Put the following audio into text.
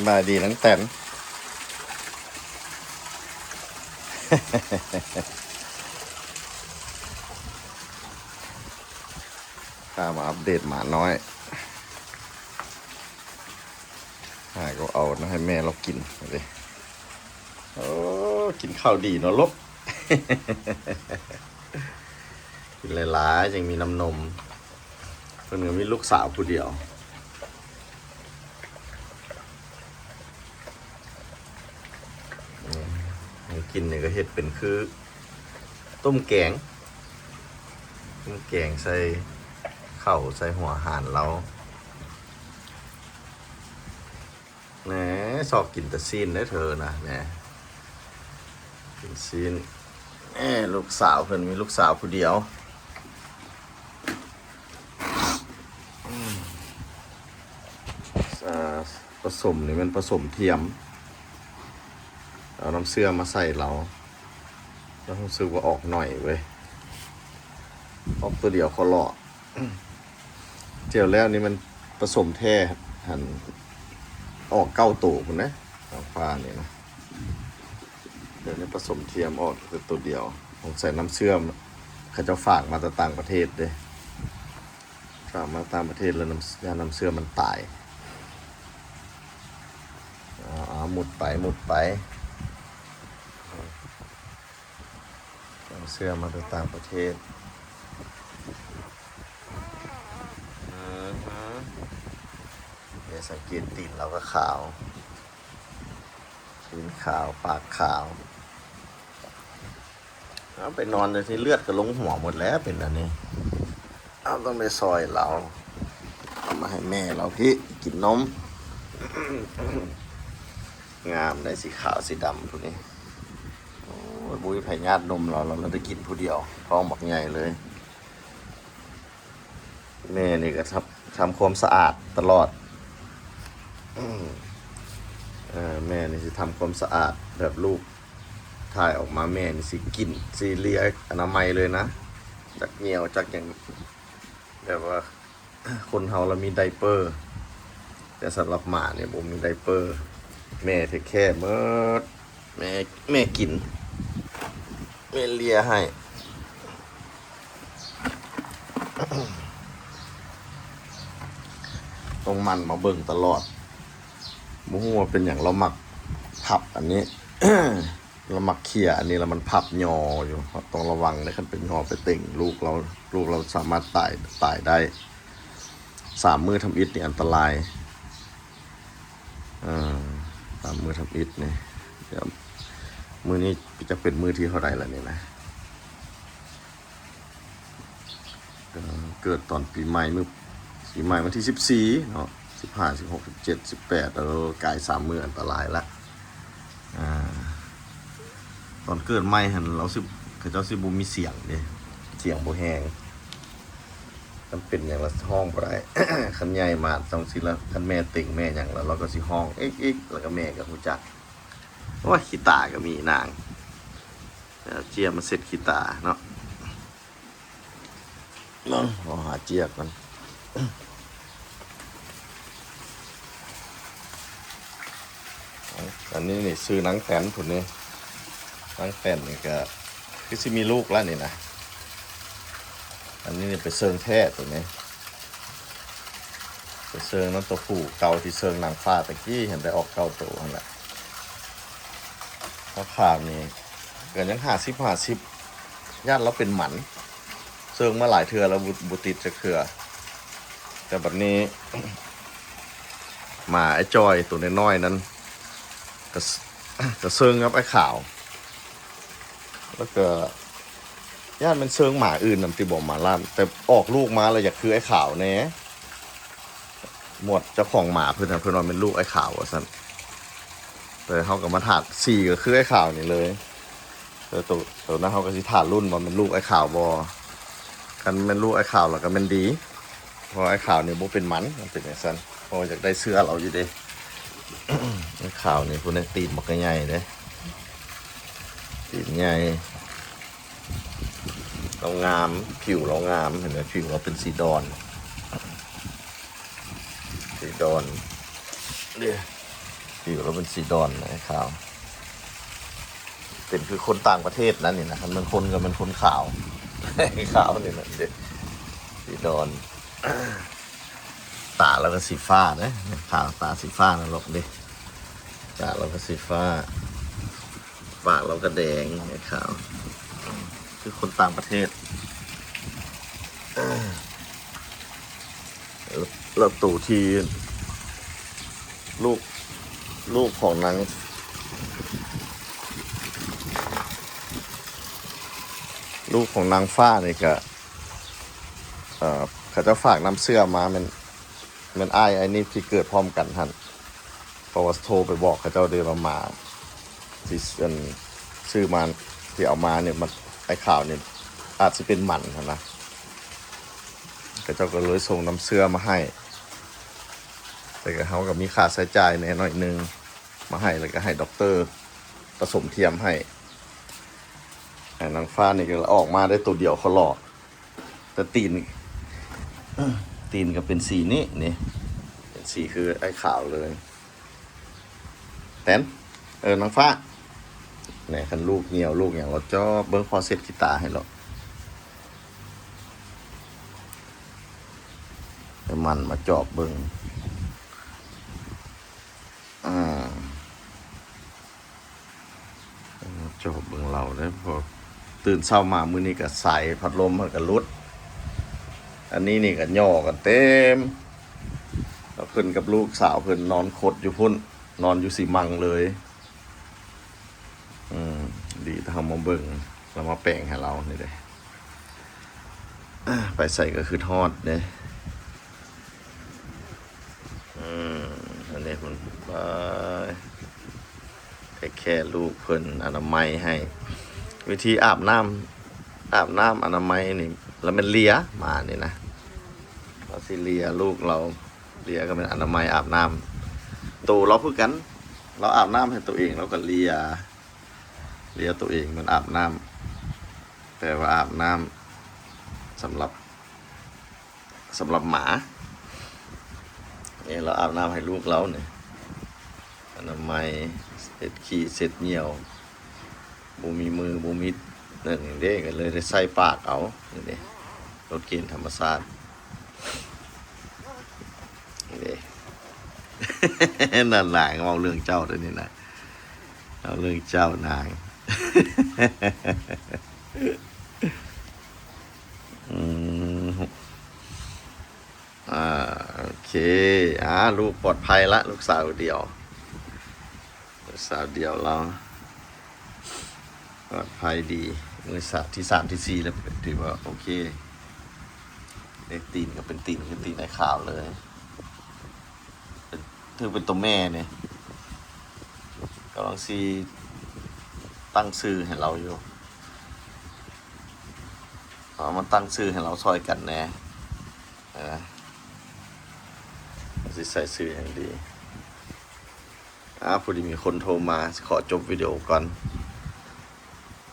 บายดีนังแตนข้ามาอัปเดตหมาน้อยก็เอานะให้แม่เรากินเลยโอ้กินข้าวดีเนาะลูก กินหลายๆยังมีน้ำนมเพิ่นก็มีลูกสาวผู้เดียวกินเนี่ยก็เห็ดเป็นคือต้มแกงใส่ข้าวใส่หัวห่านเราแหนชอบกินแต่ซีนได้เธอนะแหนกินซีนลูกสาวเพิ่นมีลูกสาวผู้เดียวผสมนี่มันผสมเทียมเอาน้ำเชื่อมาใส่เราแล้วรู้สึกว่าออกหน่อยเว้ยออกตัวเดียวเขาหล่อเจียวแล้วนี่มันผสมแท้หันออก9 ตัวคุณนะฟ้านี่นะเดี๋ยวนี้ผสมเทียมออกตัวเดียวผมใส่น้ำเชื่อมเขาจะฝากมาจากต่างประเทศเลยฝากมาต่างประเทศแล้วน้ำเชื่อมมันตายหมุดไปเสื้อมาจากต่างประเทศเดี๋ยวสังเกตตีนเราก็ขาวตีนขาวปากขาวเอาไปนอนเลยที่เลือดก็ลงหัวหมดแล้วเป็นอันนี้เอาต้องไปซอยเราเอามาให้แม่เราพี่กินนม งามได้สีขาวสีดำพวกนี้บุ้ยไผ่ญาตินมเราได้กินผู้เดียวท้องบักใหญ่เลยแม่นี่ก็ทำความสะอาดตลอดแม่นี่สิทำความสะอาดแบบลูกถ่ายออกมาแม่นี่สิกินสิเลียอนามัยเลยนะจากเหนียวจากอย่างแบบว่าคนเฮาเรามีไดเปอร์แต่สำหรับหมาเนี่ยผมมีไดเปอร์แม่เทคแค่เมื่อแม่กินแม่เลียให้ต้องมันมาเบิ่งตลอดมูฮู้ว่าเป็นอย่างเราหมักพับอันนี้ เราหมักเขี่ยอันนี้แล้วมันพับยออยู่ต้องระวังนะคันเป็นยอไปเต่งลูกเราสามารถตายได้3 มื้อทำอิฐนี่อันตราย3 มื้อทำอิฐนี่เดี๋ยวมื้อนี้จะเป็นมื้อที่เท่าไหร่ล่ะนี่นะเกิดตอนปีใหม่วันที่14เนาะ15 16 17 18กาย3 มื้ออันตรายละตอนเกิดใหม่หันเราเขาเจ้าสิบ่มีเสียงเด้เสียงบ่แห้งมันเป็นอย่างละห้องบ่ได้ คันใหญ่มาต้องสิละคันแม่ติ่งแม่หยังแล้วเราก็สิห้องเอ๊กแล้วก็แม่ก็ฮู้จักว่าขี้ตาก็มีนางเจียมาเสร็จขี้ตาเนาะเอาหาเจียกันอันนี้นี่ซื้อนังแฟนผุนนี่นังแฟนนี่ก็คือสิมีลูกแล้วนี่นะอันนี้นี่ไปเซิงแท้ตัวนี้ไปเซิงนั้นตัวผู้เก่าที่เซิงนางฟ้าตะกี้เห็นได้ออก9 ตัวนั่นแหละราคานี่เกินยัง50ญาติเราเป็นหมันเซิงมาหลายเทื่อแล้วบุติดจะเถื่อแต่แบบนี้ หมาไอ้จอยตัวน้อยๆนั้นก็เซิงครับไอ้ขาวแล้วก็ญาติมันเซิงหมาอื่นนำที่บอกหมาล่ามแต่ออกลูกมาแล้วอยากคือไอ้ขาวแน่หมดเจ้าของหมาเพื่อนว่าเป็นลูกไอ้ขาวว่าซั่นแต่เขาก็มาถาด4ก็คือไอ้ขาวนี่เลยแต่ตัวนั้นเขาก็สิถาดรุ่นว่าเป็นลูกไอ้ขาวบ่กันเป็นลูกไอ้ขาวแล้วก็เป็นดีเพราะไอ้ขาวนี่บ่เป็นมันเป็นอย่างซั่นเพราะอยากได้เสื้อเราอยู่เด้ ไอ้ขาวนี่พวกนี้ตีนบักใหญ่เด้ตีนใหญ่เรางามผิวเรางามเห็นไหมผิวเราเป็นสีดอนเนี่ย ผิวเราเป็นสีดอนนะขาวเป็นคือคนต่างประเทศนั่นนี่นะมันคนกับมันคนขาว ขาวนี่นะเด็กสีดอนตาเราก็สีฟ้านะขาวตาสีฟ้านะหรอกดิตาเราก็สีฟ้าปากเราก็แดงขาวคือคนต่างประเทศเราตู่ทีลูกของนางลูกของนางฟ้านี่ก็เขาจะฝากน้ำเสื้อมามันอ้ายไอ้นี่ที่เกิดพร้อมกันท่านเพราะว่าโทรไปบอกเขาเจ้าเดินมาที่ซื้อมาที่เอามาเนี่ยมันไอ้ข่าวเนี่ยอาจจะเป็นหมันนะเขาเจ้าก็เลยส่งน้ำเสื้อมาให้แต่ก็เขากับมีค่าใช้จ่ายในหน่อยนึงมาให้แล้วก็ให้ด็อกเตอร์ผสมเทียมให้นางฟ้านี่ก็ออกมาได้ตัวเดียวเขาหลอกแต่ตีนก็เป็นสีนี้นี่เป็นสีคือไอ้ขาวเลยแตนนางฟ้าเนี่ยคันลูกเหนียวลูกอย่างเราจ้อเบิ้งพอเซตกีตาร์ให้เราให้มันมาจอบเบิ้งจอบเบิ้งเราได้พอตื่นเช้ามามื้อนี้ก็ใส่พัดลมมันก็ลุดอันนี้นี่ก็ย่อกันเต็มแล้วเพิ่นกับลูกสาวเพิ่นนอนคดอยู่พุ่นนอนอยู่สีมังเลยดีทำมาเบิ่งเรามาแป้งให้เรานี่เลยไปใส่ก็คือทอดเนี่ยอันนี้มันไปแค่ลูกเพิ่นอนามัยให้วิธีอาบน้ำอนามัยนี่แล้วมันเลียมานี่นะเราสิเลียลูกเราเลียก็เป็นอนามัยอาบน้ำตัวเราพูดกันเราอาบน้ำให้ตัวเองเราก็เลียตัวเองมันอาบน้ำแต่ว่าอาบน้ำสำหรับหมาเนี่ยเราอาบน้ำให้ลูกเราเนี่ยอนามัยเสร็จขี้เสร็จเหนียวบูมีมือบูมีนั่นอย่างเด้กันเลยได้ใส่ปากเอานี่รถเกณฑ์ธรรมชาตินี่ นั่นหลายเอาเรื่องเจ้าด้วยนี่นะเอาเรื่องเจ้านางโอเคลูกปลอดภัยละลูกสาวเดียวเราปลอดภัยดีมือที่3ที่4แล้วถือว่าโอเคเด็กตีนก็เป็นตีนคือตีนในข่าวเลยถือเป็นตัวแม่เนี่ยกำลังซีตั้งชื่อให้เราอยู่มันตั้งชื่อให้เราซอยกันแน่สิใส่ชื่ออย่างดีพอดีมีคนโทรมาขอจบวิดีโอก่อน